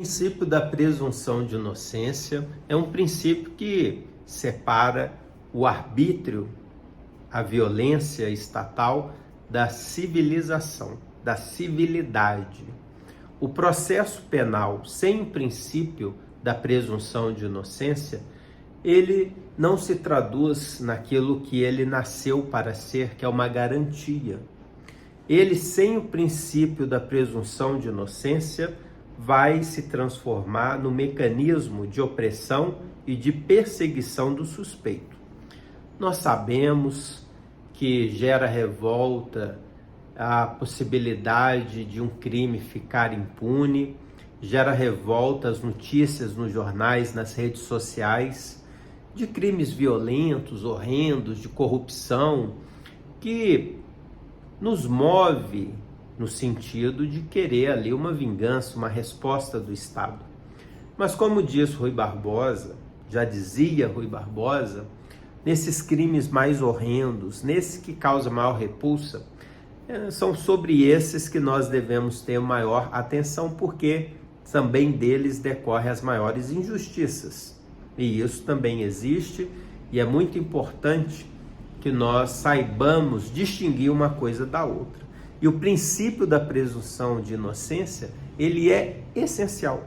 O princípio da presunção de inocência é um princípio que separa o arbítrio, a violência estatal, da civilização, da civilidade. O processo penal sem o princípio da presunção de inocência, ele não se traduz naquilo que ele nasceu para ser, que é uma garantia. Ele, sem o princípio da presunção de inocência, vai se transformar no mecanismo de opressão e de perseguição do suspeito. Nós sabemos que gera revolta a possibilidade de um crime ficar impune, gera revolta as notícias nos jornais, nas redes sociais, de crimes violentos, horrendos, de corrupção, que nos move no sentido de querer ali uma vingança, uma resposta do Estado. Mas como diz Rui Barbosa, já dizia Rui Barbosa, nesses crimes mais horrendos, nesses que causam maior repulsa, são sobre esses que nós devemos ter maior atenção, porque também deles decorrem as maiores injustiças. E isso também existe, e é muito importante que nós saibamos distinguir uma coisa da outra. E o princípio da presunção de inocência, ele é essencial.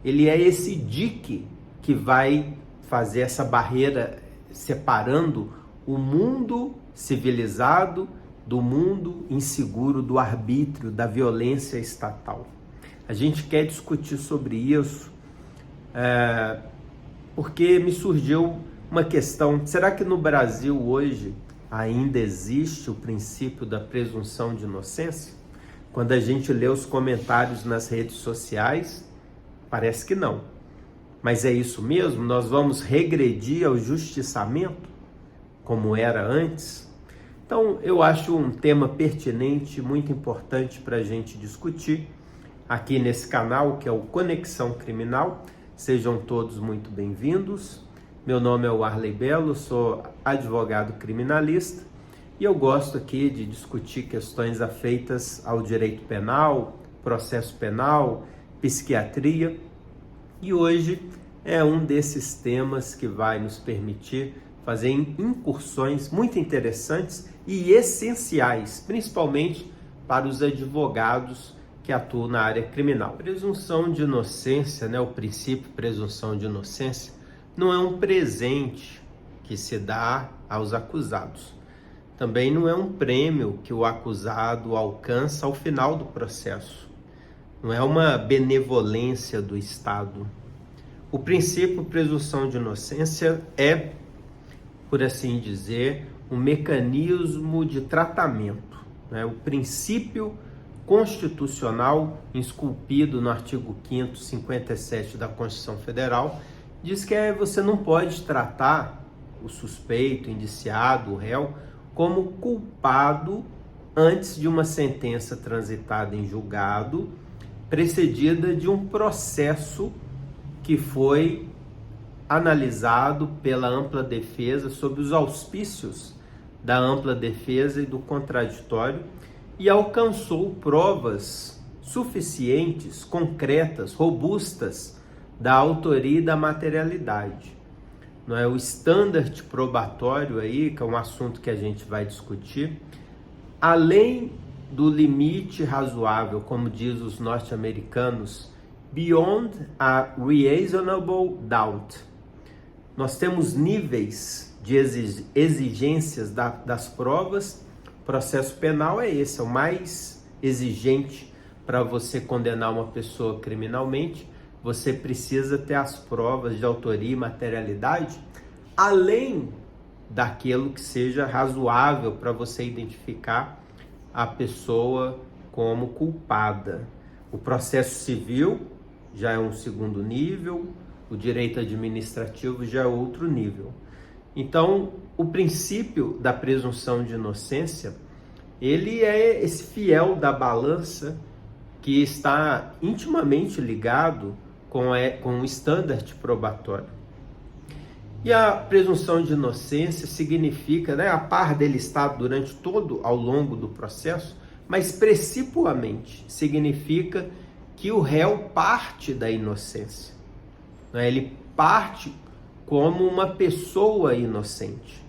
Ele é esse dique que vai fazer essa barreira separando o mundo civilizado do mundo inseguro, do arbítrio, da violência estatal. A gente quer discutir sobre isso porque me surgiu uma questão: será que no Brasil hoje ainda existe o princípio da presunção de inocência? Quando a gente lê os comentários nas redes sociais, parece que não. Mas é isso mesmo? Nós vamos regredir ao justiçamento, como era antes? Então, eu acho um tema pertinente, muito importante para a gente discutir aqui nesse canal, que é o Conexão Criminal. Sejam todos muito bem-vindos. Meu nome é Warley Belo, sou advogado criminalista e eu gosto aqui de discutir questões afeitas ao direito penal, processo penal, psiquiatria, e hoje é um desses temas que vai nos permitir fazer incursões muito interessantes e essenciais, principalmente para os advogados que atuam na área criminal. Presunção de inocência, o princípio presunção de inocência, não é um presente que se dá aos acusados. Também não é um prêmio que o acusado alcança ao final do processo. Não é uma benevolência do Estado. O princípio presunção de inocência é, por assim dizer, um mecanismo de tratamento, o princípio constitucional esculpido no artigo 5º, 57 da Constituição Federal, diz que você não pode tratar o suspeito, o indiciado, o réu, como culpado antes de uma sentença transitada em julgado, precedida de um processo que foi analisado pela ampla defesa, sob os auspícios da ampla defesa e do contraditório, e alcançou provas suficientes, concretas, robustas, da autoria e da materialidade. Não é o standard probatório aí, que é um assunto que a gente vai discutir, além do limite razoável, como diz os norte-americanos, beyond a reasonable doubt. Nós temos níveis de exigências das provas. O processo penal é esse, é o mais exigente para você condenar uma pessoa criminalmente. Você precisa ter as provas de autoria e materialidade, além daquilo que seja razoável para você identificar a pessoa como culpada. O processo civil já é um segundo nível, o direito administrativo já é outro nível. Então, o princípio da presunção de inocência, ele é esse fiel da balança que está intimamente ligado com o standard probatório. E a presunção de inocência significa, a par dele estar durante todo ao longo do processo, mas principalmente significa que o réu parte da inocência, né? Ele parte como uma pessoa inocente.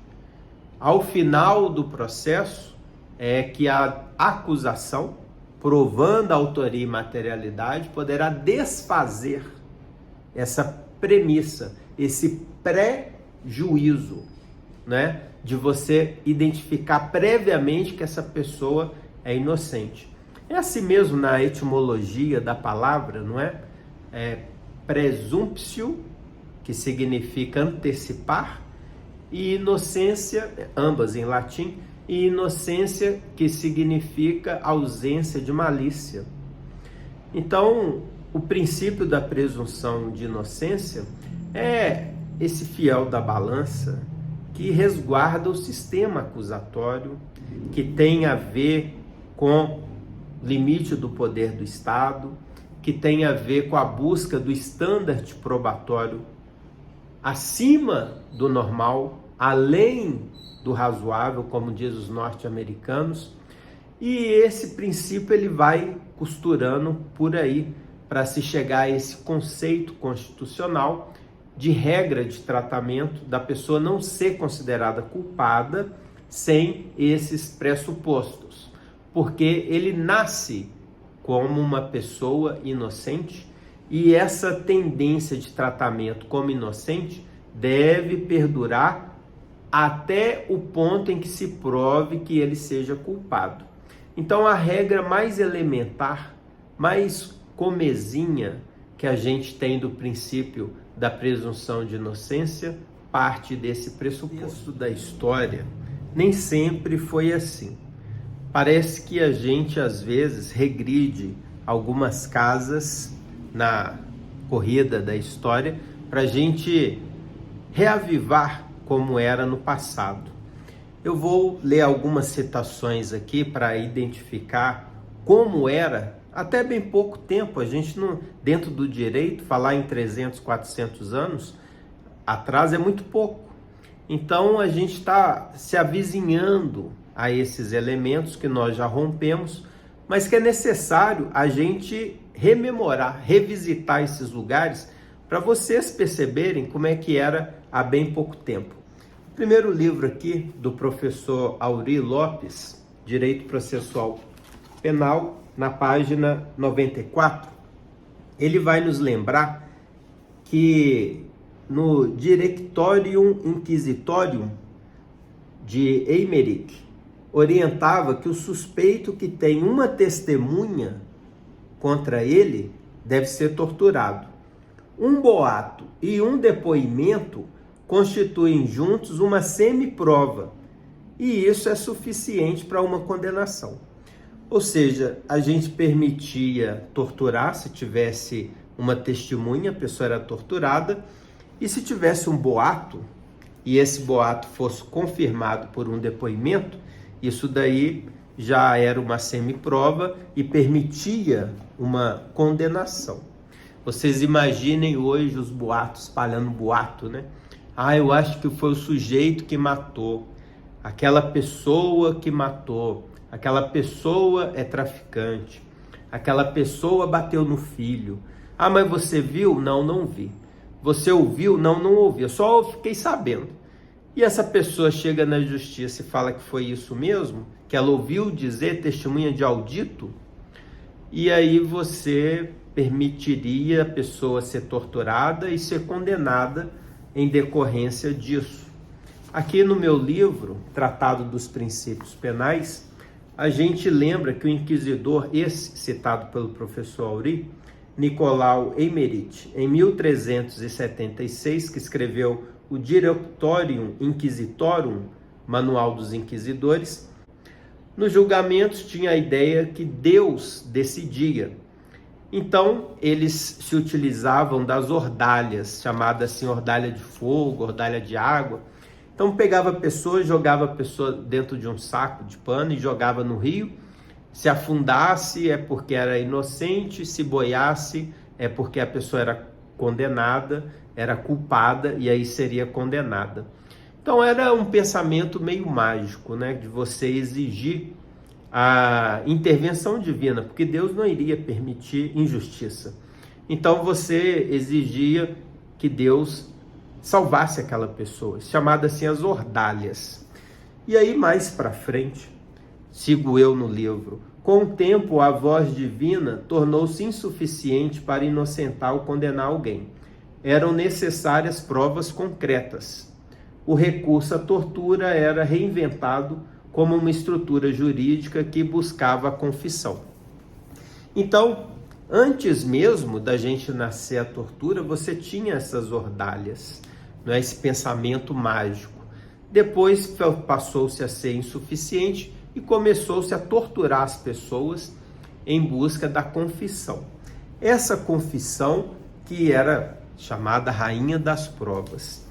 Ao final do processo é que a acusação, provando a autoria e materialidade, poderá desfazer essa premissa, esse pré-juízo, né, de você identificar previamente que essa pessoa é inocente. É assim mesmo na etimologia da palavra, não é? Presumptio, que significa antecipar, e inocência, ambas em latim, e inocência, que significa ausência de malícia. Então, o princípio da presunção de inocência é esse fiel da balança que resguarda o sistema acusatório, que tem a ver com limite do poder do Estado, que tem a ver com a busca do standard probatório acima do normal, além do razoável, como diz os norte-americanos, e esse princípio ele vai costurando por aí para se chegar a esse conceito constitucional de regra de tratamento da pessoa não ser considerada culpada sem esses pressupostos, porque ele nasce como uma pessoa inocente e essa tendência de tratamento como inocente deve perdurar até o ponto em que se prove que ele seja culpado. Então a regra mais elementar, mais comezinha que a gente tem do princípio da presunção de inocência parte desse pressuposto da história. Nem sempre foi assim. Parece que a gente às vezes regride algumas casas na corrida da história para a gente reavivar como era no passado. Eu vou ler algumas citações aqui para identificar como era até bem pouco tempo. A gente não, dentro do direito, falar em 300, 400 anos atrás é muito pouco. Então a gente está se avizinhando a esses elementos que nós já rompemos, mas que é necessário a gente rememorar, revisitar esses lugares para vocês perceberem como é que era há bem pouco tempo. O primeiro livro aqui do professor Aury Lopes, Direito Processual Penal, na página 94, ele vai nos lembrar que no Directorium Inquisitorium de Eymerich, orientava que o suspeito que tem uma testemunha contra ele deve ser torturado. Um boato e um depoimento constituem juntos uma semiprova, e isso é suficiente para uma condenação. Ou seja, a gente permitia torturar se tivesse uma testemunha, a pessoa era torturada, e se tivesse um boato, e esse boato fosse confirmado por um depoimento, isso daí já era uma semiprova e permitia uma condenação. Vocês imaginem hoje os boatos, espalhando boato, né? Eu acho que foi o sujeito que matou, aquela pessoa que matou, aquela pessoa é traficante, aquela pessoa bateu no filho. Mas você viu? Não, não vi. Você ouviu? Não, não ouvi. Eu só fiquei sabendo. E essa pessoa chega na justiça e fala que foi isso mesmo, que ela ouviu dizer, testemunha de audito, e aí você permitiria a pessoa ser torturada e ser condenada em decorrência disso. Aqui no meu livro, Tratado dos Princípios Penais, a gente lembra que o inquisidor, esse citado pelo professor Aury, Nicolau Eymerich, em 1376, que escreveu o Directorium Inquisitorum, Manual dos Inquisidores, nos julgamentos tinha a ideia que Deus decidia. Então, eles se utilizavam das ordalhas, chamadas assim, ordalha de fogo, ordalha de água. Então, pegava a pessoa, jogava a pessoa dentro de um saco de pano e jogava no rio. Se afundasse é porque era inocente, se boiasse é porque a pessoa era condenada, era culpada e aí seria condenada. Então era um pensamento meio mágico, né, de você exigir a intervenção divina, porque Deus não iria permitir injustiça. Então você exigia que Deus salvasse aquela pessoa, chamada assim as ordalhas. E aí mais para frente, sigo eu no livro, com o tempo a voz divina tornou-se insuficiente para inocentar ou condenar alguém. Eram necessárias provas concretas. O recurso à tortura era reinventado como uma estrutura jurídica que buscava a confissão. Então, antes mesmo da gente nascer a tortura, você tinha essas ordalhas, não é? Esse pensamento mágico. Depois passou-se a ser insuficiente e começou-se a torturar as pessoas em busca da confissão. Essa confissão que era chamada Rainha das Provas.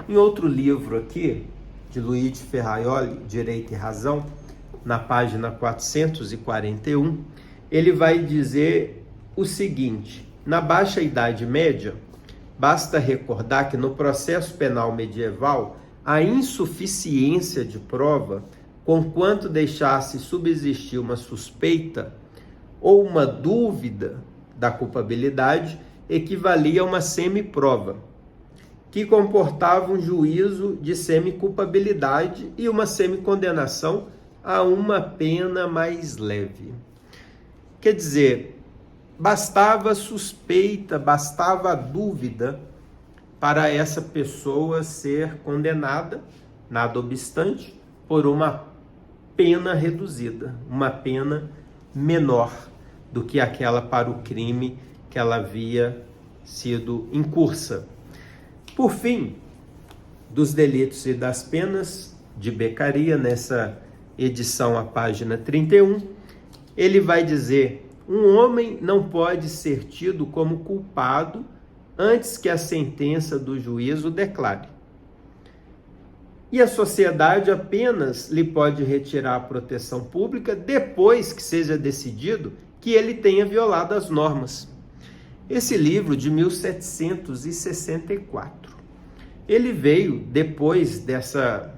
Em outro livro aqui, de Luigi Ferraioli, Direito e Razão, na página 441, ele vai dizer o seguinte: na Baixa Idade Média, basta recordar que no processo penal medieval, a insuficiência de prova, conquanto deixasse subsistir uma suspeita ou uma dúvida da culpabilidade, equivalia a uma semiprova, que comportava um juízo de semi-culpabilidade e uma semi-condenação a uma pena mais leve. Quer dizer, bastava suspeita, bastava dúvida para essa pessoa ser condenada, nada obstante, por uma pena reduzida, uma pena menor do que aquela para o crime que ela havia sido incursa. Por fim, dos delitos e das penas de Beccaria, nessa edição, a página 31, ele vai dizer: um homem não pode ser tido como culpado antes que a sentença do juízo o declare. E a sociedade apenas lhe pode retirar a proteção pública depois que seja decidido que ele tenha violado as normas. Esse livro de 1764. Ele veio depois dessa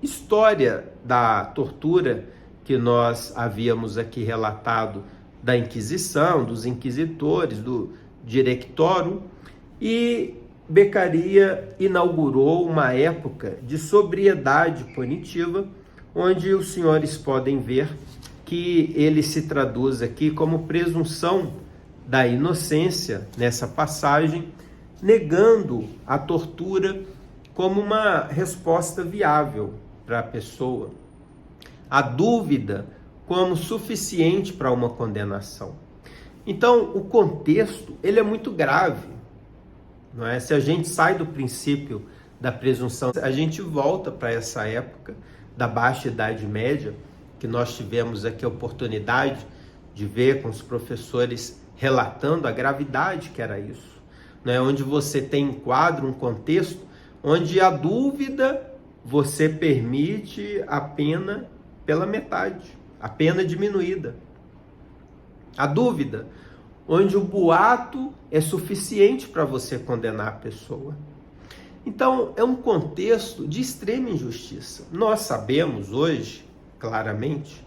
história da tortura que nós havíamos aqui relatado, da Inquisição, dos inquisitores, do Directório, e Beccaria inaugurou uma época de sobriedade punitiva, onde os senhores podem ver que ele se traduz aqui como presunção da inocência nessa passagem, negando a tortura como uma resposta viável para a pessoa, a dúvida como suficiente para uma condenação. Então, o contexto ele é muito grave, não é? Se a gente sai do princípio da presunção, a gente volta para essa época da Baixa Idade Média, que nós tivemos aqui a oportunidade de ver com os professores relatando a gravidade que era isso, né? Onde você tem um quadro, um contexto, onde a dúvida você permite a pena pela metade, a pena diminuída. A dúvida, onde o boato é suficiente para você condenar a pessoa. Então, é um contexto de extrema injustiça. Nós sabemos hoje, claramente,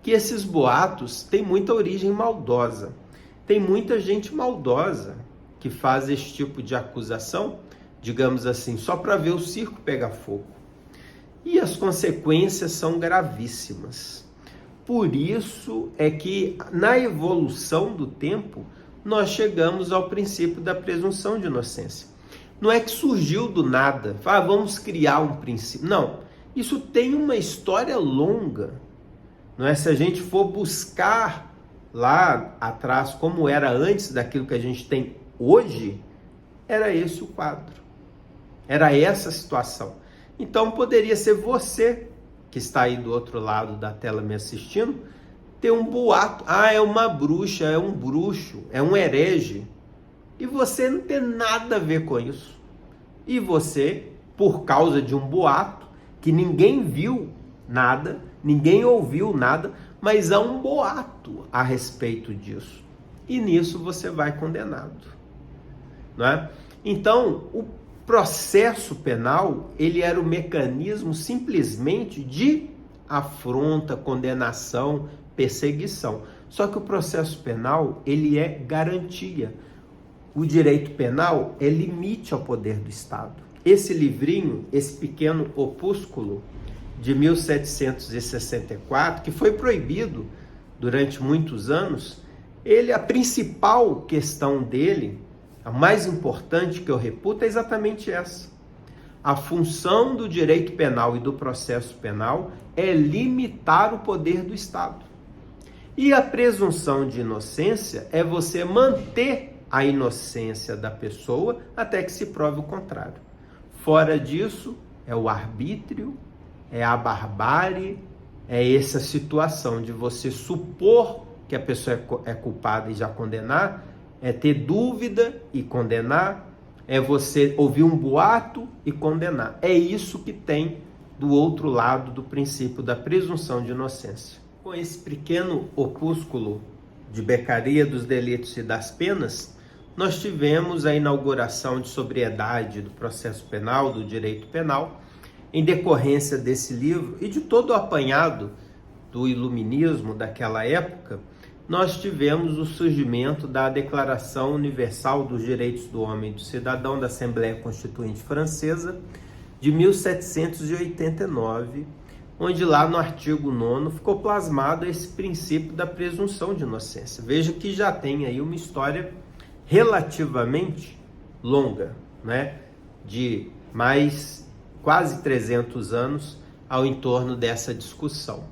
que esses boatos têm muita origem maldosa. Tem muita gente maldosa que faz esse tipo de acusação, digamos assim, só para ver o circo pegar fogo. E as consequências são gravíssimas. Por isso é que na evolução do tempo nós chegamos ao princípio da presunção de inocência. Não é que surgiu do nada, vamos criar um princípio. Não, isso tem uma história longa. Não é? Se a gente for buscar lá atrás como era antes daquilo que a gente tem hoje, era esse o quadro. Era essa a situação. Então poderia ser você que está aí do outro lado da tela me assistindo, ter um boato, é uma bruxa, é um bruxo, é um herege, e você não tem nada a ver com isso. E você, por causa de um boato, que ninguém viu nada, ninguém ouviu nada, mas há um boato a respeito disso. E nisso você vai condenado, não é? Então, o processo penal, ele era o mecanismo simplesmente de afronta, condenação, perseguição. Só que o processo penal, ele é garantia. O direito penal é limite ao poder do Estado. Esse livrinho, esse pequeno opúsculo de 1764, que foi proibido durante muitos anos, a principal questão dele, a mais importante que eu reputo, é exatamente essa. A função do direito penal e do processo penal é limitar o poder do Estado. E a presunção de inocência é você manter a inocência da pessoa até que se prove o contrário. Fora disso, é o arbítrio, é a barbárie, é essa situação de você supor que a pessoa é culpada e já condenar, é ter dúvida e condenar, é você ouvir um boato e condenar. É isso que tem do outro lado do princípio da presunção de inocência. Com esse pequeno opúsculo de Beccaria dos Delitos e das Penas, nós tivemos a inauguração de sobriedade do processo penal, do direito penal, em decorrência desse livro e de todo o apanhado do iluminismo daquela época. Nós tivemos o surgimento da Declaração Universal dos Direitos do Homem e do Cidadão da Assembleia Constituinte Francesa, de 1789, onde lá no artigo 9º ficou plasmado esse princípio da presunção de inocência. Veja que já tem aí uma história relativamente longa, né? De mais quase 300 anos ao entorno dessa discussão.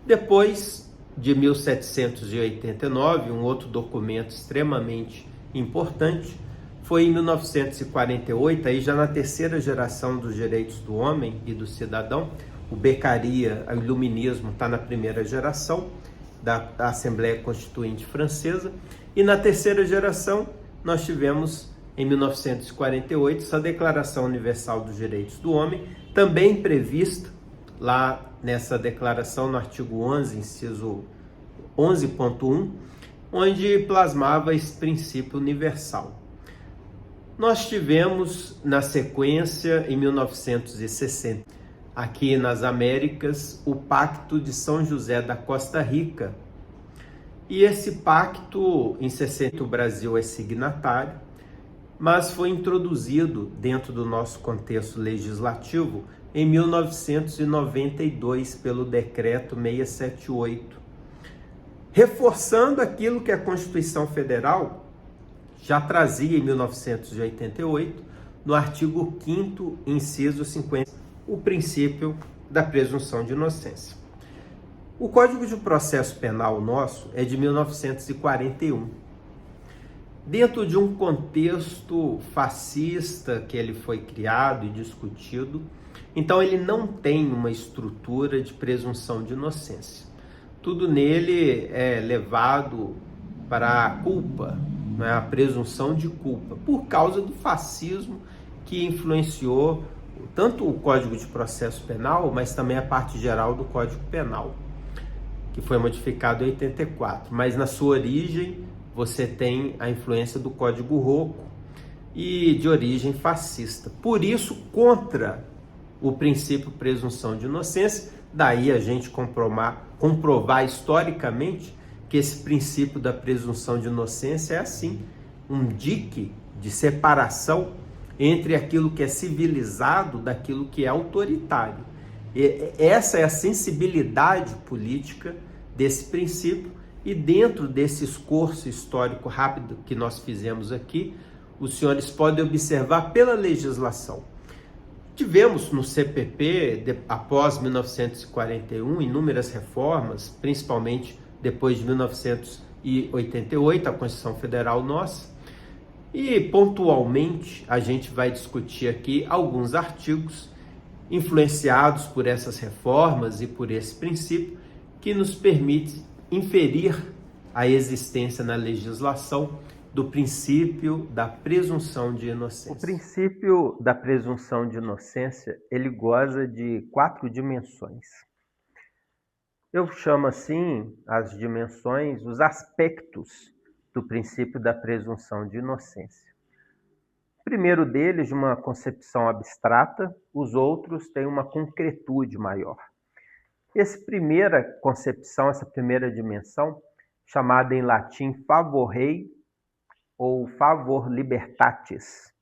Depois de 1789, um outro documento extremamente importante foi em 1948, aí já na terceira geração dos direitos do homem e do cidadão. O Beccaria, o iluminismo, está na primeira geração da Assembleia Constituinte Francesa, e na terceira geração nós tivemos em 1948 essa Declaração Universal dos Direitos do Homem, também prevista lá nessa declaração no artigo 11, inciso 11.1, onde plasmava esse princípio universal. Nós tivemos na sequência, em 1960, aqui nas Américas, o Pacto de São José da Costa Rica. E esse pacto, em 60, o Brasil é signatário, mas foi introduzido dentro do nosso contexto legislativo em 1992 pelo Decreto 678, reforçando aquilo que a Constituição Federal já trazia em 1988, no artigo 5º, inciso 50, o princípio da presunção de inocência. O Código de Processo Penal nosso é de 1941. Dentro de um contexto fascista que ele foi criado e discutido, então ele não tem uma estrutura de presunção de inocência. Tudo nele é levado para a culpa, né, a presunção de culpa, por causa do fascismo que influenciou tanto o Código de Processo Penal, mas também a parte geral do Código Penal, que foi modificado em 84. Mas na sua origem você tem a influência do Código Rocco e de origem fascista. Por isso, contra o princípio presunção de inocência, daí a gente comprovar historicamente que esse princípio da presunção de inocência é assim, um dique de separação entre aquilo que é civilizado daquilo que é autoritário. E essa é a sensibilidade política desse princípio, e dentro desse esforço histórico rápido que nós fizemos aqui, os senhores podem observar pela legislação. Tivemos no CPP, após 1941, inúmeras reformas, principalmente depois de 1988, a Constituição Federal nossa, e pontualmente a gente vai discutir aqui alguns artigos influenciados por essas reformas e por esse princípio que nos permite inferir a existência na legislação do princípio da presunção de inocência. O princípio da presunção de inocência, ele goza de 4 dimensões. Eu chamo assim as dimensões, os aspectos do princípio da presunção de inocência. O primeiro deles, de uma concepção abstrata, os outros têm uma concretude maior. Essa primeira concepção, essa primeira dimensão, chamada em latim favor rei ou favor libertatis,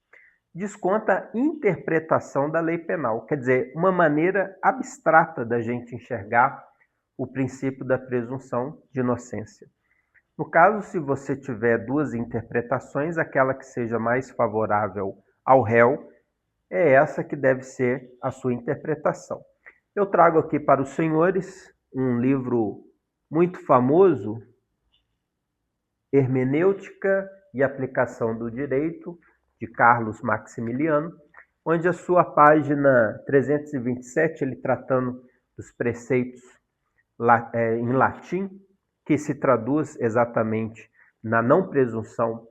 desconta a interpretação da lei penal, quer dizer, uma maneira abstrata da gente enxergar o princípio da presunção de inocência. No caso, se você tiver duas interpretações, aquela que seja mais favorável ao réu é essa que deve ser a sua interpretação. Eu trago aqui para os senhores um livro muito famoso, Hermenêutica e Aplicação do Direito, de Carlos Maximiliano, onde a sua página 327, ele tratando dos preceitos em latim, que se traduz exatamente na não presunção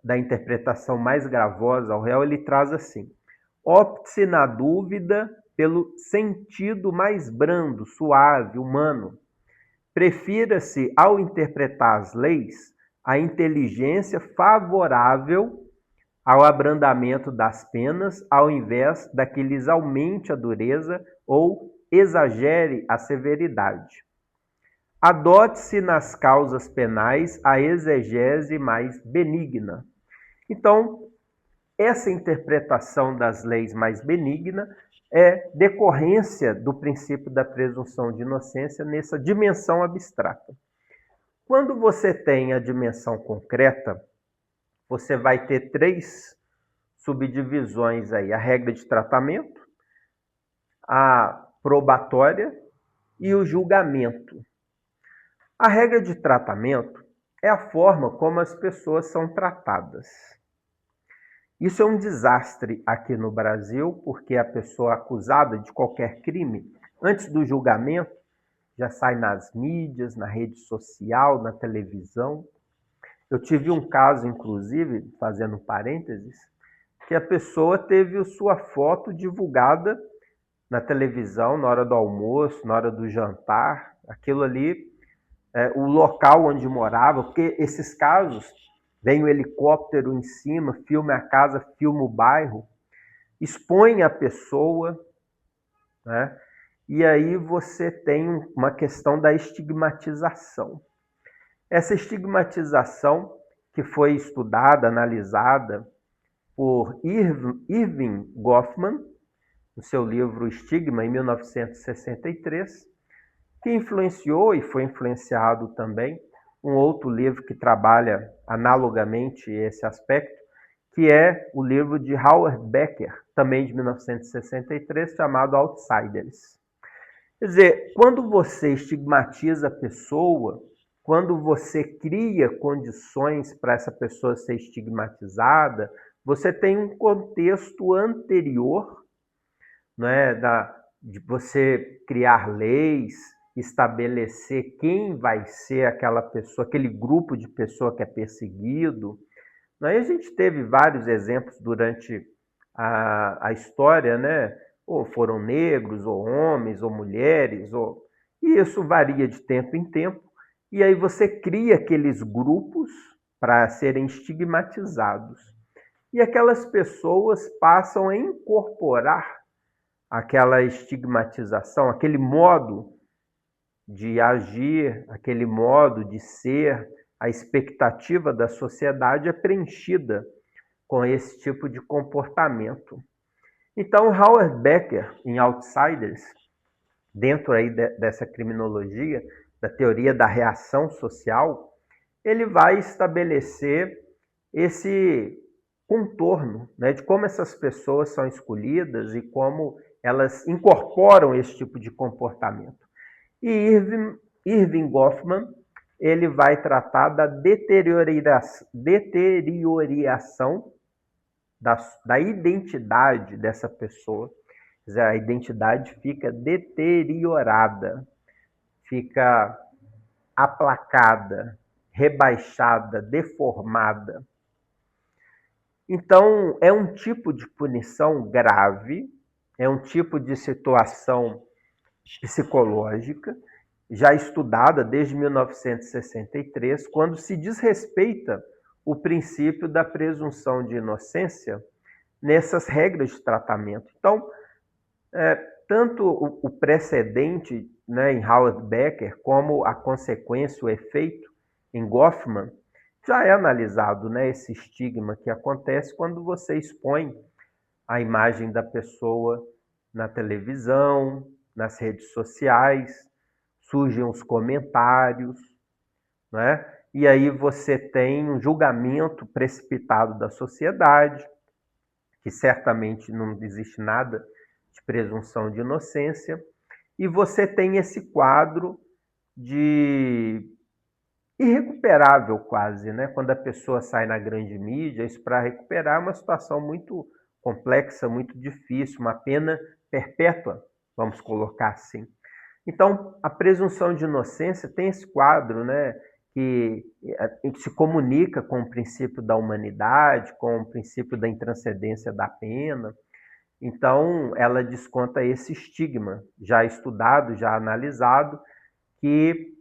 da interpretação mais gravosa ao réu, ele traz assim: opte-se na dúvida pelo sentido mais brando, suave, humano. Prefira-se, ao interpretar as leis, a inteligência favorável ao abrandamento das penas, ao invés da que lhes aumente a dureza ou exagere a severidade. Adote-se nas causas penais a exegese mais benigna. Então, essa interpretação das leis mais benigna é decorrência do princípio da presunção de inocência nessa dimensão abstrata. Quando você tem a dimensão concreta, você vai ter três subdivisões aí: a regra de tratamento, a probatória e o julgamento. A regra de tratamento é a forma como as pessoas são tratadas. Isso é um desastre aqui no Brasil, porque a pessoa acusada de qualquer crime, antes do julgamento, já sai nas mídias, na rede social, na televisão. Eu tive um caso, inclusive, fazendo parênteses, que a pessoa teve sua foto divulgada na televisão, na hora do almoço, na hora do jantar, aquilo ali, o local onde morava, porque esses casos, vem o helicóptero em cima, filma a casa, filma o bairro, expõe a pessoa, né? E aí você tem uma questão da estigmatização. Essa estigmatização que foi estudada, analisada por Irving Goffman, no seu livro Estigma, em 1963, que influenciou e foi influenciado também um outro livro que trabalha analogamente esse aspecto, que é o livro de Howard Becker, também de 1963, chamado Outsiders. Quer dizer, quando você estigmatiza a pessoa, quando você cria condições para essa pessoa ser estigmatizada, você tem um contexto anterior, né, de você criar leis, estabelecer quem vai ser aquela pessoa, aquele grupo de pessoa que é perseguido. Aí a gente teve vários exemplos durante a história, né? Ou foram negros, ou homens, ou mulheres, e isso varia de tempo em tempo. E aí você cria aqueles grupos para serem estigmatizados. E aquelas pessoas passam a incorporar aquela estigmatização, aquele modo de agir, aquele modo de ser, a expectativa da sociedade é preenchida com esse tipo de comportamento. Então, Howard Becker, em Outsiders, dentro aí dessa criminologia, da teoria da reação social, ele vai estabelecer esse contorno, né, de como essas pessoas são escolhidas e como elas incorporam esse tipo de comportamento. E Irving Goffman, ele vai tratar da deterioração da identidade dessa pessoa. Quer dizer, a identidade fica deteriorada, fica aplacada, rebaixada, deformada. Então, é um tipo de punição grave, é um tipo de situação psicológica, já estudada desde 1963, quando se desrespeita o princípio da presunção de inocência nessas regras de tratamento. Então, tanto o precedente, né, em Howard Becker, como a consequência, o efeito em Goffman, já é analisado, né, esse estigma que acontece quando você expõe a imagem da pessoa na televisão, nas redes sociais, surgem os comentários, né? E aí você tem um julgamento precipitado da sociedade, que certamente não existe nada de presunção de inocência, e você tem esse quadro de irrecuperável quase, né? Quando a pessoa sai na grande mídia, isso para recuperar é uma situação muito complexa, muito difícil, uma pena perpétua, vamos colocar assim. Então, a presunção de inocência tem esse quadro, né, que se comunica com o princípio da humanidade, com o princípio da intranscendência da pena. Então, ela desconta esse estigma, já estudado, já analisado, que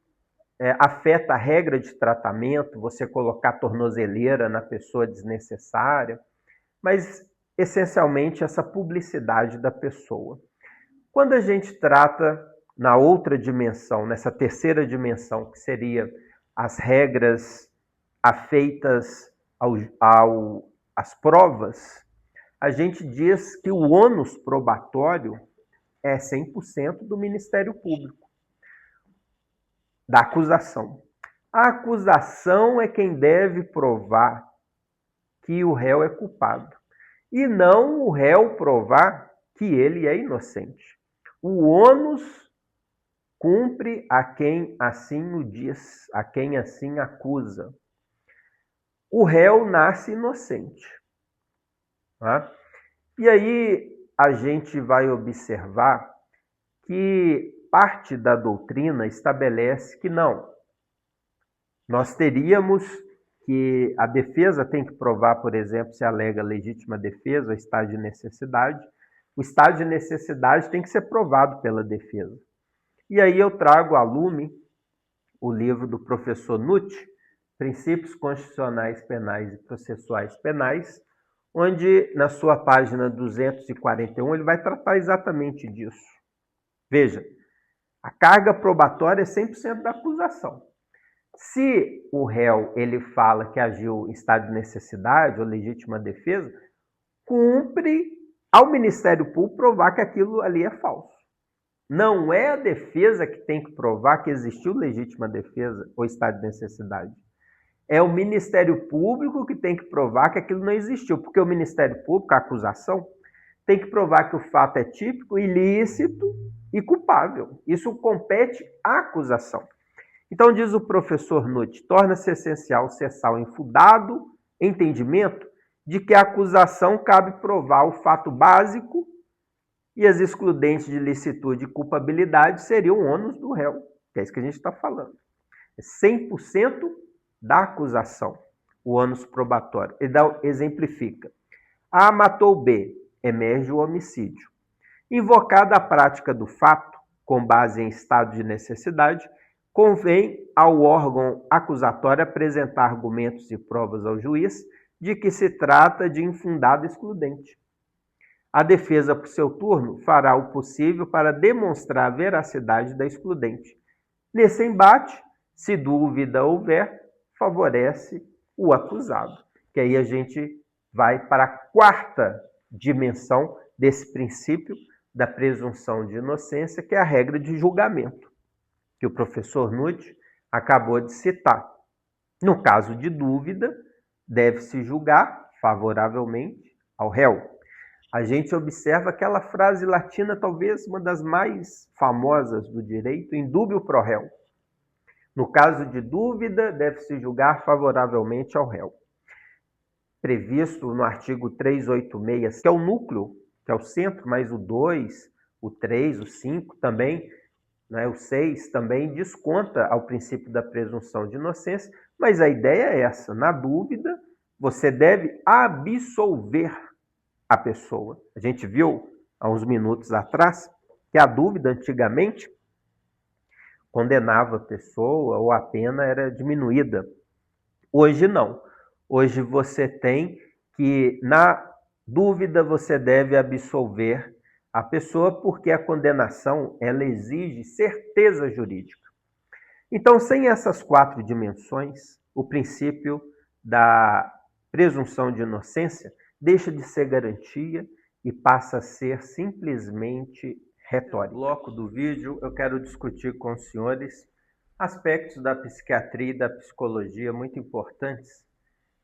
afeta a regra de tratamento, você colocar tornozeleira na pessoa desnecessária, mas, essencialmente, essa publicidade da pessoa. Quando a gente trata na outra dimensão, nessa terceira dimensão, que seria as regras afeitas às provas, a gente diz que o ônus probatório é 100% do Ministério Público, da acusação. A acusação é quem deve provar que o réu é culpado, e não o réu provar que ele é inocente. O ônus cumpre a quem assim o diz, a quem assim acusa. O réu nasce inocente. Tá? E aí a gente vai observar que parte da doutrina estabelece que não. Nós teríamos que a defesa tem que provar, por exemplo, se alega legítima defesa ou estado de necessidade. O estado de necessidade tem que ser provado pela defesa. E aí eu trago a lume o livro do professor Nutt, Princípios Constitucionais Penais e Processuais Penais, onde na sua página 241 ele vai tratar exatamente disso. Veja, a carga probatória é 100% da acusação. Se o réu ele fala que agiu em estado de necessidade ou legítima defesa, cumpre ao Ministério Público provar que aquilo ali é falso. Não é a defesa que tem que provar que existiu legítima defesa ou estado de necessidade. É o Ministério Público que tem que provar que aquilo não existiu, porque o Ministério Público, a acusação, tem que provar que o fato é típico, ilícito e culpável. Isso compete à acusação. Então, diz o professor Nutt, torna-se essencial cessar o infundado entendimento de que a acusação cabe provar o fato básico e as excludentes de licitude e culpabilidade seriam o ônus do réu, que é isso que a gente está falando. É 100% da acusação, o ônus probatório. Ele exemplifica. A matou B, emerge o homicídio. Invocada a prática do fato, com base em estado de necessidade, convém ao órgão acusatório apresentar argumentos e provas ao juiz de que se trata de infundado excludente. A defesa, por seu turno, fará o possível para demonstrar a veracidade da excludente. Nesse embate, se dúvida houver, favorece o acusado. Que aí a gente vai para a quarta dimensão desse princípio da presunção de inocência, que é a regra de julgamento, que o professor Nutt acabou de citar. No caso de dúvida, deve-se julgar favoravelmente ao réu. A gente observa aquela frase latina, talvez uma das mais famosas do direito, in dubio pro réu. No caso de dúvida, deve-se julgar favoravelmente ao réu. Previsto no artigo 386, que é o núcleo, que é o centro, mas o 2, o 3, o 5 também, né, o 6 também desconta ao princípio da presunção de inocência, mas a ideia é essa, na dúvida, você deve absolver a pessoa. A gente viu há uns minutos atrás que a dúvida antigamente condenava a pessoa ou a pena era diminuída. Hoje não. Hoje você tem que, na dúvida, você deve absolver a pessoa porque a condenação ela exige certeza jurídica. Então, sem essas 4 dimensões, o princípio da presunção de inocência deixa de ser garantia e passa a ser simplesmente retórica. No bloco do vídeo, eu quero discutir com os senhores aspectos da psiquiatria e da psicologia muito importantes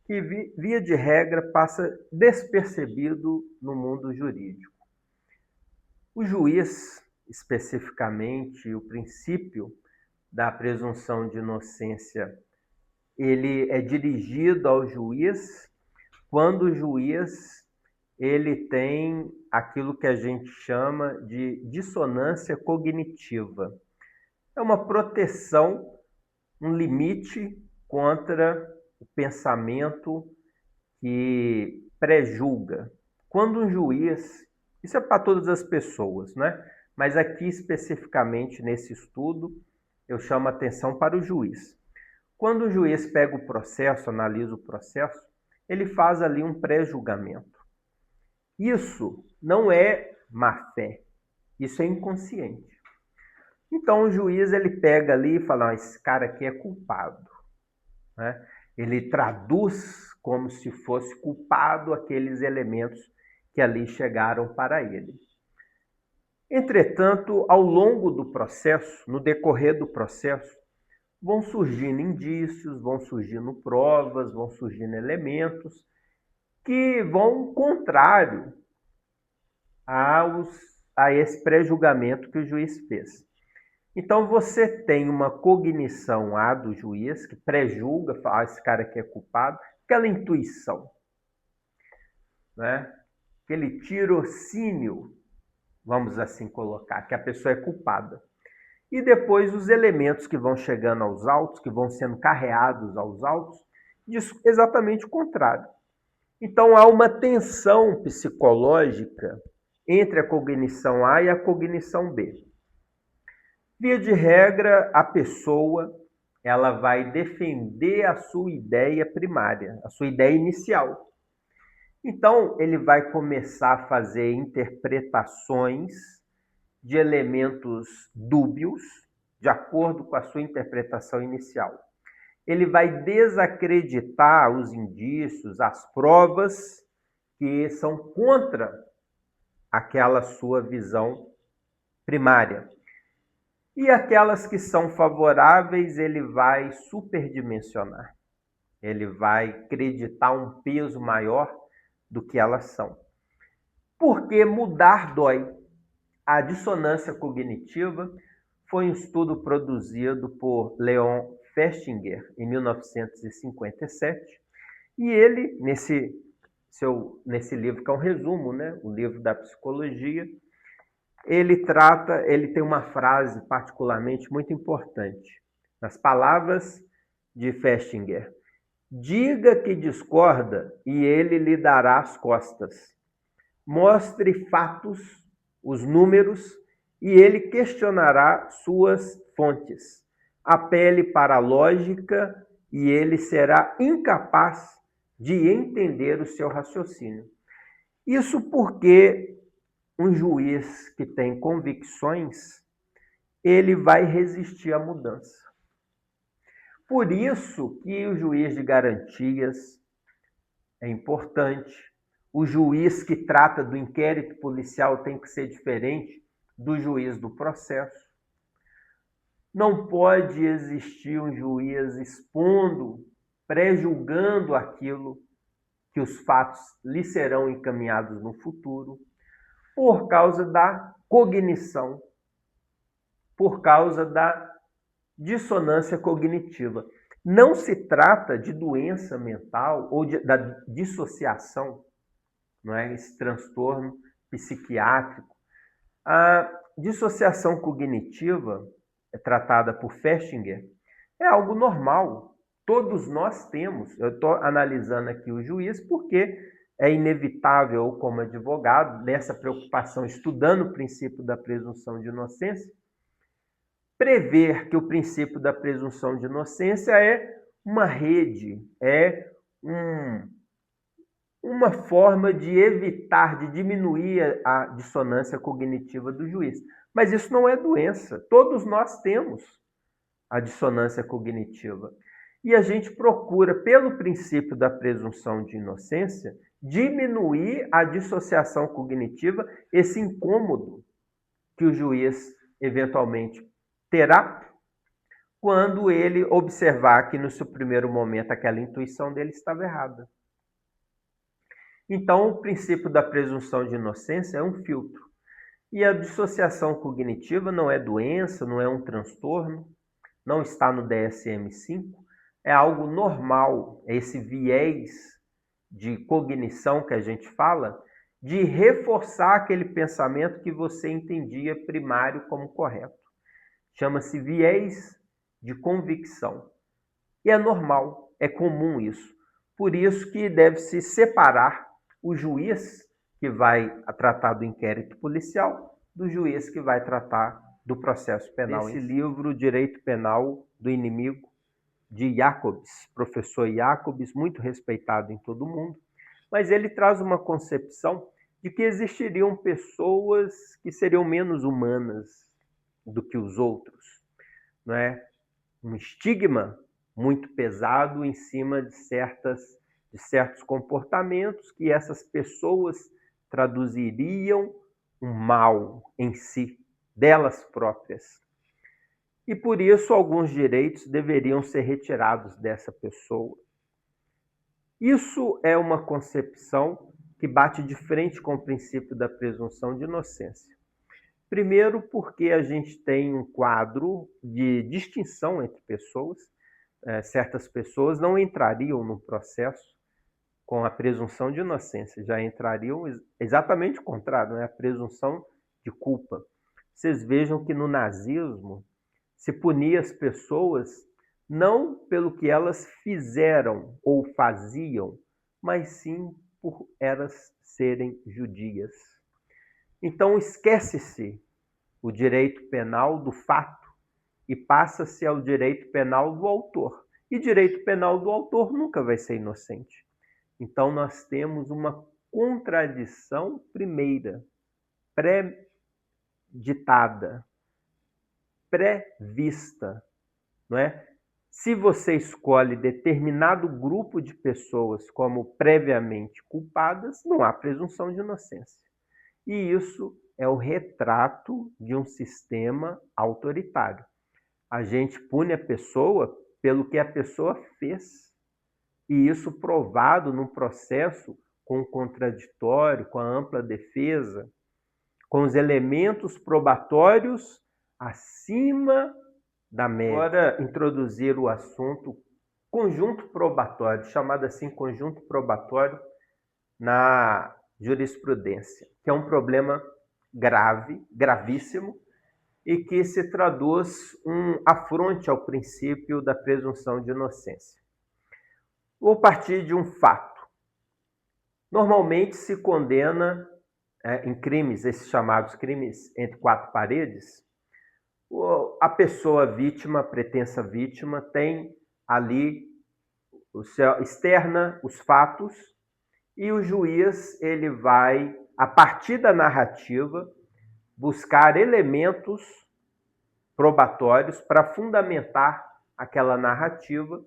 que, via de regra, passa despercebido no mundo jurídico. O juiz, especificamente, o princípio da presunção de inocência, ele é dirigido ao juiz quando o juiz ele tem aquilo que a gente chama de dissonância cognitiva. É uma proteção, um limite contra o pensamento que pré-julga. Quando um juiz, isso é para todas as pessoas, né? Mas aqui especificamente nesse estudo, eu chamo a atenção para o juiz. Quando o juiz pega o processo, analisa o processo, ele faz ali um pré-julgamento. Isso não é má-fé, isso é inconsciente. Então o juiz ele pega ali e fala, esse cara aqui é culpado, né? Ele traduz como se fosse culpado aqueles elementos que ali chegaram para ele. Entretanto, ao longo do processo, no decorrer do processo, vão surgindo indícios, vão surgindo provas, vão surgindo elementos que vão contrário a esse pré-julgamento que o juiz fez. Então, você tem uma cognição do juiz, que pré-julga, fala, esse cara aqui é culpado, aquela intuição, né? Aquele tirocínio, vamos assim colocar, que a pessoa é culpada. E depois os elementos que vão chegando aos autos, que vão sendo carreados aos autos, diz exatamente o contrário. Então, há uma tensão psicológica entre a cognição A e a cognição B. Via de regra, a pessoa ela vai defender a sua ideia primária, a sua ideia inicial. Então, ele vai começar a fazer interpretações de elementos dúbios, de acordo com a sua interpretação inicial. Ele vai desacreditar os indícios, as provas que são contra aquela sua visão primária. E aquelas que são favoráveis, ele vai superdimensionar. Ele vai acreditar um peso maior do que elas são. Porque mudar dói. A dissonância cognitiva foi um estudo produzido por Leon Festinger em 1957. E ele, nesse livro, que é um resumo, né? O livro da psicologia, ele tem uma frase particularmente muito importante. Nas palavras de Festinger: diga que discorda e ele lhe dará as costas. Mostre fatos, os números, e ele questionará suas fontes. Apele para a lógica e ele será incapaz de entender o seu raciocínio. Isso porque um juiz que tem convicções, ele vai resistir à mudança. Por isso que o juiz de garantias é importante. O juiz que trata do inquérito policial tem que ser diferente do juiz do processo. Não pode existir um juiz expondo, pré-julgando aquilo que os fatos lhe serão encaminhados no futuro, por causa da cognição, por causa da dissonância cognitiva. Não se trata de doença mental ou da dissociação, não é? Esse transtorno psiquiátrico. A dissociação cognitiva, tratada por Festinger, é algo normal. Todos nós temos. Eu estou analisando aqui o juiz porque é inevitável, como advogado, nessa preocupação, estudando o princípio da presunção de inocência, prever que o princípio da presunção de inocência é uma rede, é uma forma de evitar, de diminuir a dissonância cognitiva do juiz. Mas isso não é doença. Todos nós temos a dissonância cognitiva. E a gente procura, pelo princípio da presunção de inocência, diminuir a dissociação cognitiva, esse incômodo que o juiz eventualmente terá quando ele observar que no seu primeiro momento aquela intuição dele estava errada. Então, o princípio da presunção de inocência é um filtro. E a dissociação cognitiva não é doença, não é um transtorno, não está no DSM-5, é algo normal, é esse viés de cognição que a gente fala, de reforçar aquele pensamento que você entendia primário como correto. Chama-se viés de convicção. E é normal, é comum isso. Por isso que deve-se separar o juiz que vai tratar do inquérito policial do juiz que vai tratar do processo penal. Esse livro, Direito Penal do Inimigo, de Jacobs, professor Jacobs, muito respeitado em todo o mundo, mas ele traz uma concepção de que existiriam pessoas que seriam menos humanas do que os outros, não é? Um estigma muito pesado em cima de certos comportamentos que essas pessoas traduziriam um mal em si, delas próprias. E por isso alguns direitos deveriam ser retirados dessa pessoa. Isso é uma concepção que bate de frente com o princípio da presunção de inocência. Primeiro, porque a gente tem um quadro de distinção entre pessoas. Certas pessoas não entrariam no processo com a presunção de inocência, já entrariam exatamente o contrário, né? A presunção de culpa. Vocês vejam que no nazismo se punia as pessoas não pelo que elas fizeram ou faziam, mas sim por elas serem judias. Então esquece-se o direito penal do fato e passa-se ao direito penal do autor. E direito penal do autor nunca vai ser inocente. Então nós temos uma contradição primeira, pré-ditada, pré-vista, não é? Se você escolhe determinado grupo de pessoas como previamente culpadas, não há presunção de inocência. E isso é o retrato de um sistema autoritário. A gente pune a pessoa pelo que a pessoa fez. E isso provado num processo com o contraditório, com a ampla defesa, com os elementos probatórios acima da média. Agora, introduzir o assunto conjunto probatório, chamado assim conjunto probatório na jurisprudência, que é um problema grave, gravíssimo, e que se traduz um afronte ao princípio da presunção de inocência. Vou partir de um fato. Normalmente se condena em crimes, esses chamados crimes entre quatro paredes, a pessoa vítima, a pretensa vítima, tem ali externa os fatos e o juiz ele vai, a partir da narrativa, buscar elementos probatórios para fundamentar aquela narrativa,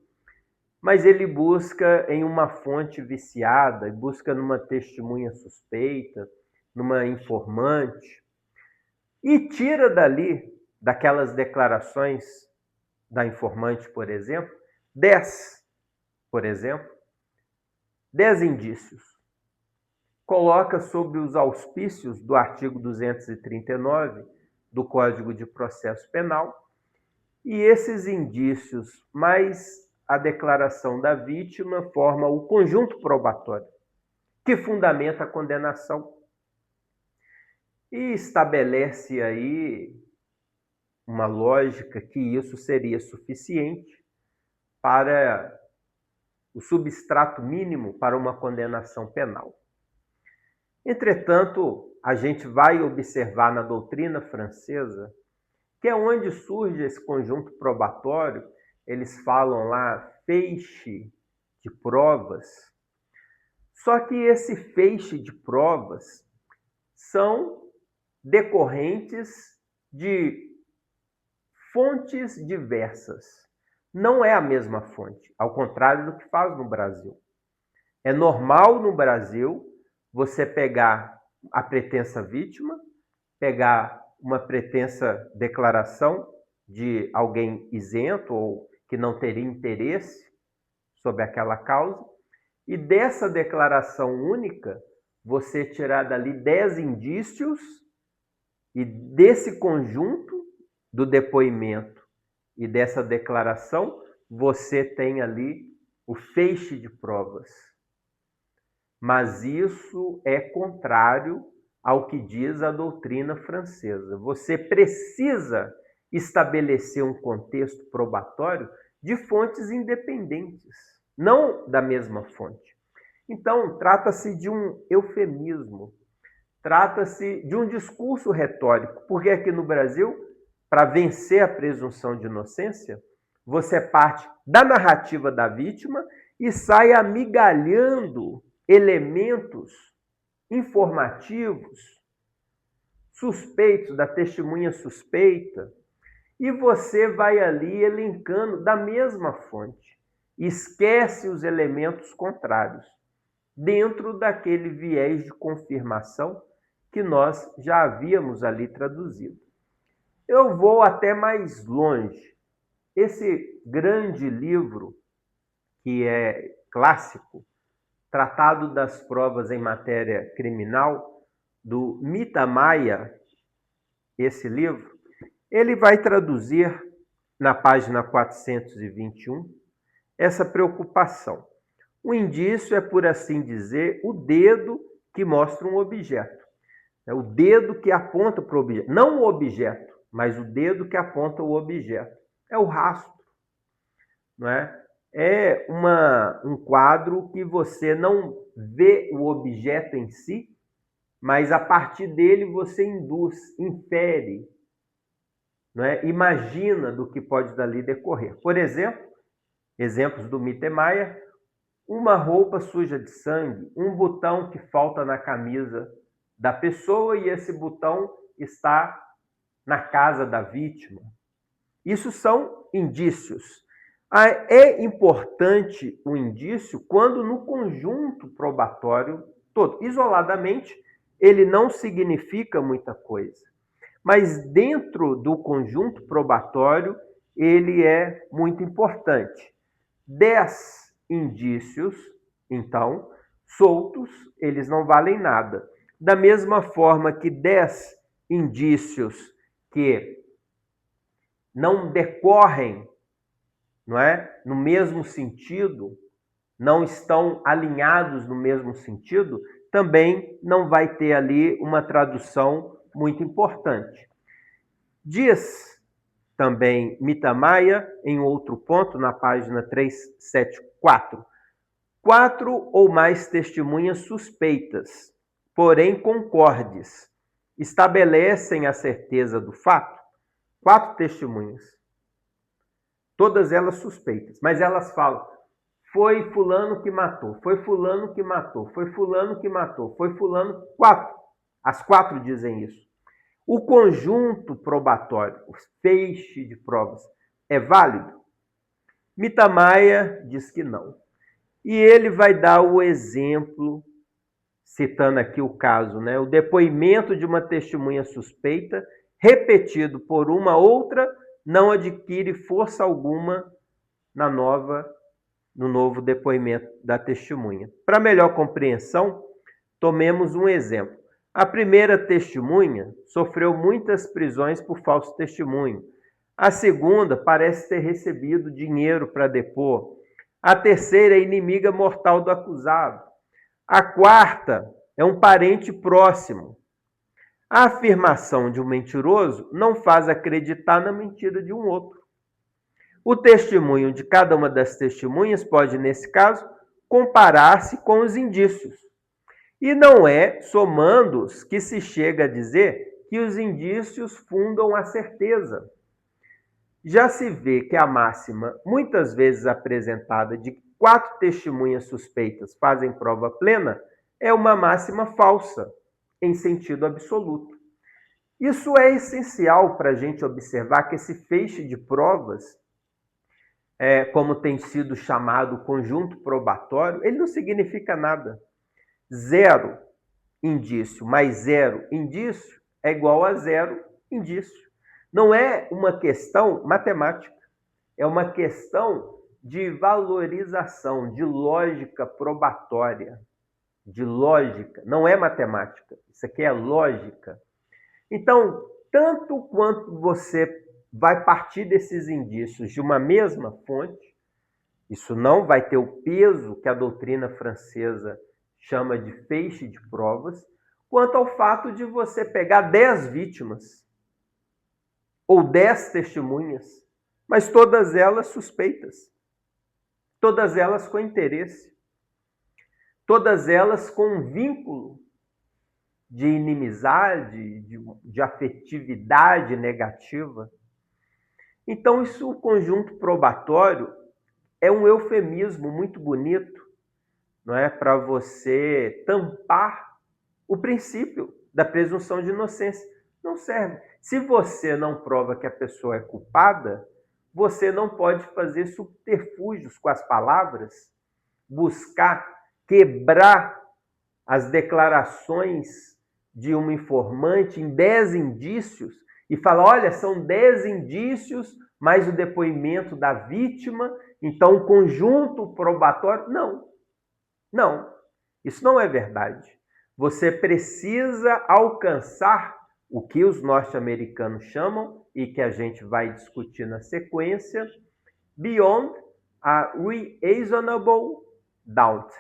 mas ele busca em uma fonte viciada, busca numa testemunha suspeita, numa informante, e tira dali, daquelas declarações da informante, por exemplo, 10 indícios. Coloca sob os auspícios do artigo 239 do Código de Processo Penal, e esses indícios, mais a declaração da vítima, forma o conjunto probatório, que fundamenta a condenação. E estabelece aí uma lógica que isso seria suficiente para o substrato mínimo para uma condenação penal. Entretanto, a gente vai observar na doutrina francesa que é onde surge esse conjunto probatório, eles falam lá feixe de provas, Só que esse feixe de provas são decorrentes de fontes diversas. Não é a mesma fonte, ao contrário do que faz no Brasil. É normal no Brasil você pegar a pretensa vítima, pegar uma pretensa declaração de alguém isento ou que não teria interesse sobre aquela causa, e dessa declaração única, você tirar dali 10 indícios, e desse conjunto do depoimento e dessa declaração, você tem ali o feixe de provas. Mas isso é contrário ao que diz a doutrina francesa. Você precisa estabelecer um contexto probatório de fontes independentes, não da mesma fonte. Então, trata-se de um eufemismo, trata-se de um discurso retórico, porque aqui no Brasil, para vencer a presunção de inocência, você parte da narrativa da vítima e sai amigalhando elementos informativos, suspeitos, da testemunha suspeita, e você vai ali elencando da mesma fonte. Esquece os elementos contrários, dentro daquele viés de confirmação que nós já havíamos ali traduzido. Eu vou até mais longe. Esse grande livro, que é clássico, Tratado das Provas em Matéria Criminal, do Mittermeier, esse livro, ele vai traduzir na página 421 essa preocupação. O indício é, por assim dizer, o dedo que mostra um objeto. É o dedo que aponta para o objeto. Não o objeto, mas o dedo que aponta o objeto. É o rastro. Não é? É um quadro que você não vê o objeto em si, mas a partir dele você induz, infere, não é? Imagina do que pode dali decorrer. Por exemplo, exemplos do Mittermeier, uma roupa suja de sangue, um botão que falta na camisa da pessoa e esse botão está na casa da vítima. Isso são indícios. É importante o indício quando no conjunto probatório todo. Isoladamente, ele não significa muita coisa. Mas dentro do conjunto probatório, ele é muito importante. 10 indícios, então, soltos, eles não valem nada. Da mesma forma que 10 indícios que não decorrem, não é, no mesmo sentido, não estão alinhados no mesmo sentido, também não vai ter ali uma tradução muito importante. Diz também Mittermeier, em outro ponto, na página 374, 4 ou mais testemunhas suspeitas, porém concordes, estabelecem a certeza do fato. 4 testemunhas, todas elas suspeitas, mas elas falam, foi fulano que matou, foi fulano que matou, foi fulano que matou, foi fulano, 4. As 4 dizem isso. O conjunto probatório, o feixe de provas, é válido? Mittermeier diz que não. E ele vai dar o exemplo, citando aqui o caso, né? O depoimento de uma testemunha suspeita, repetido por uma outra, não adquire força alguma no novo depoimento da testemunha. Para melhor compreensão, tomemos um exemplo. A primeira testemunha sofreu muitas prisões por falso testemunho. A segunda parece ter recebido dinheiro para depor. A terceira é inimiga mortal do acusado. A quarta é um parente próximo. A afirmação de um mentiroso não faz acreditar na mentira de um outro. O testemunho de cada uma das testemunhas pode, nesse caso, comparar-se com os indícios. E não é somando-os que se chega a dizer que os indícios fundam a certeza. Já se vê que a máxima, muitas vezes apresentada, de que 4 testemunhas suspeitas fazem prova plena é uma máxima falsa, em sentido absoluto. Isso é essencial para a gente observar que esse feixe de provas, como tem sido chamado conjunto probatório, ele não significa nada. 0 indício mais 0 indício é igual a 0 indício. Não é uma questão matemática, é uma questão de valorização, de lógica probatória, de lógica, não é matemática, isso aqui é lógica. Então, tanto quanto você vai partir desses indícios de uma mesma fonte, isso não vai ter o peso que a doutrina francesa chama de feixe de provas, quanto ao fato de você pegar 10 vítimas ou 10 testemunhas, mas todas elas suspeitas, todas elas com interesse, todas elas com um vínculo de inimizade, de afetividade negativa. Então, isso, o conjunto probatório, é um eufemismo muito bonito, não é, para você tampar o princípio da presunção de inocência. Não serve. Se você não prova que a pessoa é culpada, você não pode fazer subterfúgios com as palavras, buscar quebrar as declarações de um informante em 10 indícios e falar, olha, são 10 indícios mais o depoimento da vítima, então o conjunto probatório. Não, isso não é verdade. Você precisa alcançar o que os norte-americanos chamam, e que a gente vai discutir na sequência, beyond a reasonable doubt.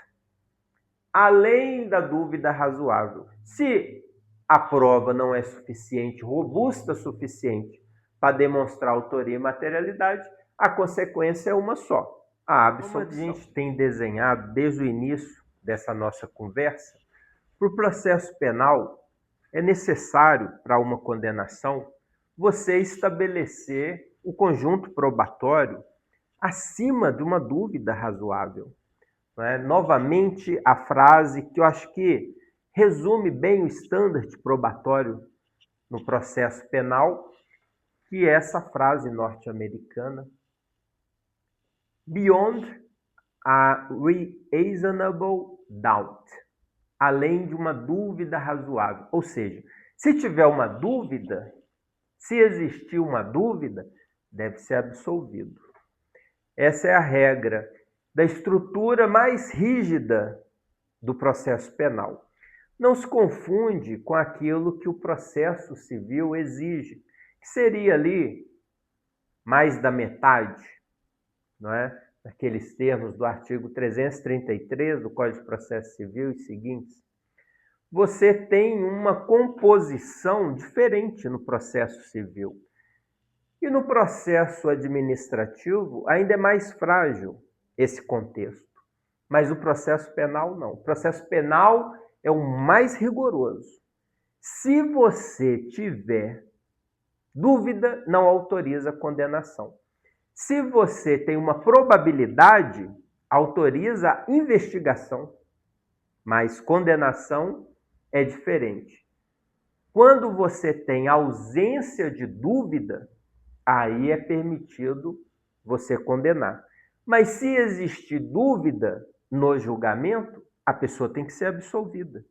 Além da dúvida razoável. Se a prova não é suficiente, robusta o suficiente para demonstrar autoria e materialidade, a consequência é uma só, a absolução. Como a gente tem desenhado desde o início dessa nossa conversa, para o processo penal, é necessário, para uma condenação, você estabelecer o conjunto probatório acima de uma dúvida razoável. Novamente, a frase que eu acho que resume bem o standard probatório no processo penal, que é essa frase norte-americana: beyond a reasonable doubt. Além de uma dúvida razoável. Ou seja, se tiver uma dúvida, se existir uma dúvida, deve ser absolvido. Essa é a regra da estrutura mais rígida do processo penal. Não se confunde com aquilo que o processo civil exige, que seria ali mais da metade, não é? Naqueles termos do artigo 333 do Código de Processo Civil e seguintes. Você tem uma composição diferente no processo civil. E no processo administrativo ainda é mais frágil esse contexto. Mas o processo penal não. O processo penal é o mais rigoroso. Se você tiver dúvida, não autoriza a condenação. Se você tem uma probabilidade, autoriza a investigação, mas condenação é diferente. Quando você tem ausência de dúvida, aí é permitido você condenar. Mas se existir dúvida no julgamento, a pessoa tem que ser absolvida.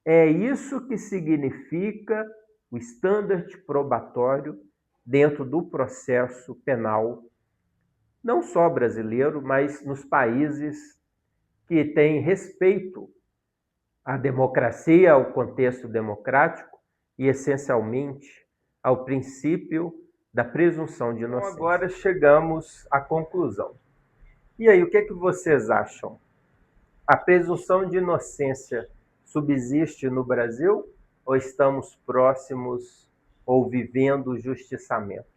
É isso que significa o standard probatório dentro do processo penal, não só brasileiro, mas nos países que têm respeito à democracia, ao contexto democrático e, essencialmente, ao princípio da presunção de inocência. Então, agora chegamos à conclusão. E aí, o que é que vocês acham? A presunção de inocência subsiste no Brasil ou estamos próximos ou vivendo o justiçamento?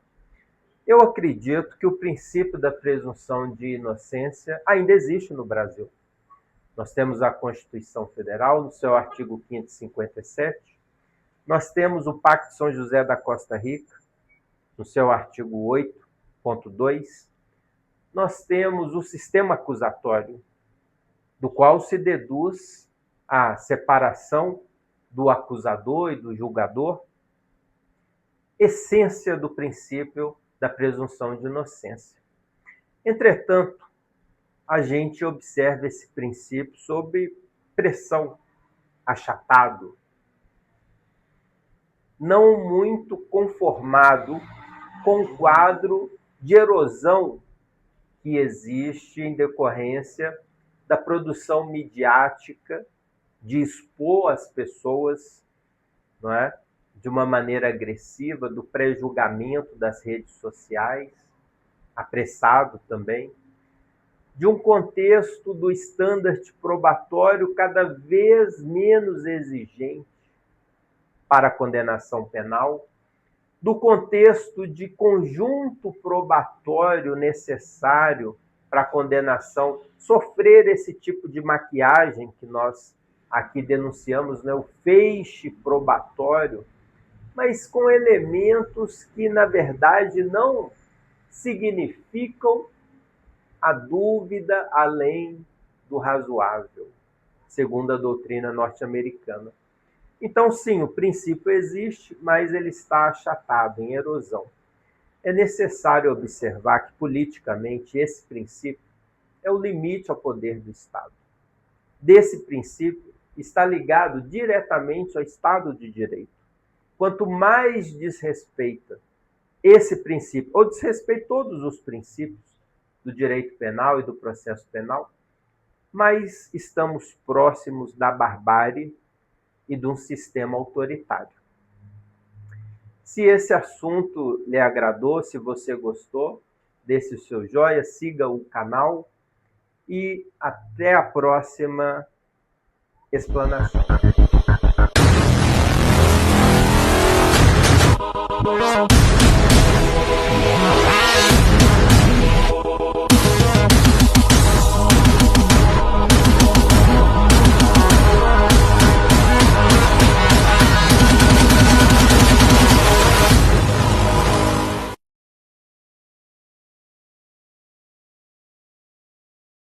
Eu acredito que o princípio da presunção de inocência ainda existe no Brasil. Nós temos a Constituição Federal, no seu artigo 557. Nós temos o Pacto de São José da Costa Rica, no seu artigo 8.2. nós temos o sistema acusatório, do qual se deduz a separação do acusador e do julgador, essência do princípio da presunção de inocência. Entretanto, a gente observa esse princípio sob pressão, achatado, não muito conformado com o quadro de erosão que existe em decorrência da produção midiática, de expor as pessoas, não é, de uma maneira agressiva, do pré-julgamento das redes sociais, apressado também, de um contexto do standard probatório cada vez menos exigente para a condenação penal, do contexto de conjunto probatório necessário para a condenação sofrer esse tipo de maquiagem que nós aqui denunciamos, né, o feixe probatório, mas com elementos que, na verdade, não significam a dúvida além do razoável, segundo a doutrina norte-americana. Então, sim, o princípio existe, mas ele está achatado, em erosão. É necessário observar que, politicamente, esse princípio é o limite ao poder do Estado. Desse princípio está ligado diretamente ao Estado de Direito. Quanto mais desrespeita esse princípio, ou desrespeita todos os princípios do direito penal e do processo penal, mais estamos próximos da barbárie e de um sistema autoritário. Se esse assunto lhe agradou, se você gostou, deixe o seu joinha, siga o canal e até a próxima explanação.